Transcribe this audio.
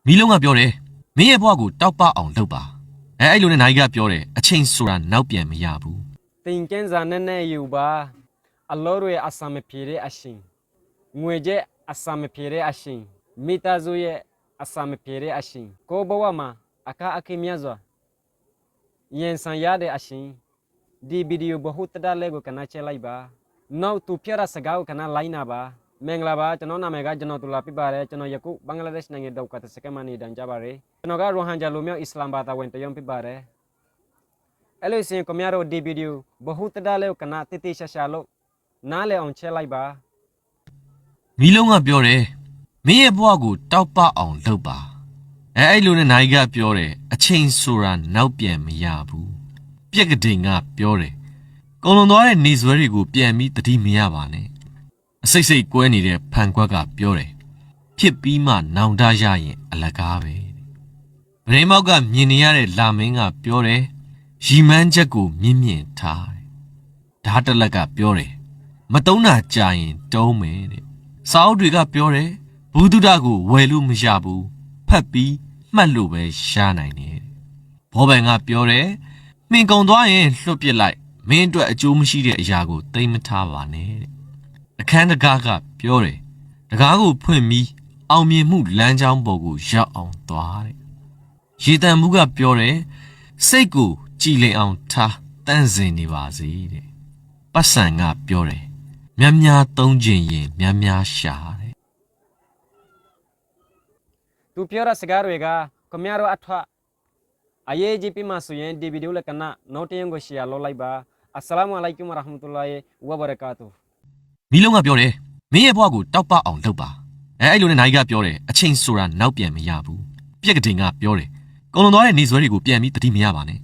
မီးလုံးကပြောတယ်မင်းရဲ့ဘဝကိုတောက်ပအောင်လုပ်ပါအဲ့လိုနဲ့နိုင်ကပြောတယ်အချိန်ဆိုတာနောက်ပြန်မရဘူး တင်ကင်းစားနဲ့ယူပါအလောရဲ့အစာမပြေတဲ့အရှင်ငွေကျအစာမပြေတဲ့အရှင်မိသားစုရဲ့အစာမပြေတဲ့အရှင်ကိုဘဝမှာအခမြတ်စွာရင်ဆိုင်ရတဲ့အရှင်ဒီဗီဒီယိုဘဟုတတလဲကိုကနာချဲလိုက်ပါနောက်သူပြရစကားကိုကနာလိုက်နာပါမင်္ဂလာပါကျွန်တော်နာမည်ကကျွန်တော်တူလာပြပါတယ်ကျွန်တော်ယခုဘင်္ဂလားဒေ့ရှ်နိုင်ငံဒေါက်ကတစကမနီတန်ကြပါရယ်ကျွန်တော်ကရိုဟန်ဂျာလူမျိုးအစ္စလာမ်ဘာသာဝင်တယုံပြပါတယ်အဲ့လိုဆိုရင်ကိုများတို့ဒီဗီဒီယိုဘဟုတတလဲကိုကနာတိတိရှာရှာလို့နားလည်အောင်ချဲလိုက်ပါ မီးလုံးကပြောတယ်မင်းရဲ့ဘဝကိုတောက်ပအောင်လုပ်ပါအဲ့လိုနဲ့နိုင်ကပြောတယ်အချိန်ဆိုတာနောက်ပြန်မရဘူးပြက်ကတိန်ကပြောတယ်ကုံလွန်သွားတဲ့နေဆွဲတွေကိုပြန်ပြီးတတိမရပါနဲ့အစိတ်စိတ်ကွဲနေတဲ့ဖန်ခွက်ကပြောတယ်ဖြစ်ပြီးမှနောင်တရရင်အလကားပဲဗရင်မောက်ကမြင်နေရတဲ့လာမင်းကပြောတယ်ရီမန်းချက်ကိုမြင့်မြင့်ထားတယ်ဓာတ်တလက်ကပြောတယ်မတုံးတာကြာရင်တုံးမယ်တဲ့စာအုပ်တွေကပြောတယ်ဘူးတုဒကိုဝယ်လို့မရဘူးဖတ်ပြီးမှတ်လို့ပဲရှားနိုင်တယ်ဘောပန်ကပြောတယ်မှင်ကုံသွားရင်လွတ်ပစ်လိုက်မင်းအတွက်အကျိုးမရှိတဲ့အရာကိုသိမ့်မထားပါနဲ့တဲ့အခန်းတကားကပြောတယ်တကားကိုဖွင့်ပြီးအောင်မြင်မှုလမ်းကြောင်းပေါ်ကိုရောက်အောင်သွားတဲ့ရေတံမှုကပြောတယ်စိတ်ကိုကြည်လင်အောင်ထားတန့်စင်နေပါစေတဲ့ပတ်စံကပြောတယ်များများသုံးခြင်းရင်များများရှာတဲ့ သူပြောရစကားတွေကကိုများတို့အထွတ်အရေးကြီးပြီးမှဆိုရင်ဒီဗီဒီယိုလက်ကနာနောက်တရင်ကို share လုပ်လိုက်ပါအစ္စလာမ်အလိုင်ကွမ်ဝရဟ်မတူလာဟ်ဝဘရကာတူ မီးလုံးကပြောတယ်မင်းရဲ့ဘဝကိုတောက်ပအောင်လုပ်ပါအဲ့လိုနဲ့နိုင်ကပြောတယ်အချိန်ဆိုတာနောက်ပြန်မရဘူးပြက်ကတိန်ကပြောတယ်ကုံလွန်သွားတဲ့နေဆွဲတွေကိုပြန်ပြီးတတိမရပါနဲ့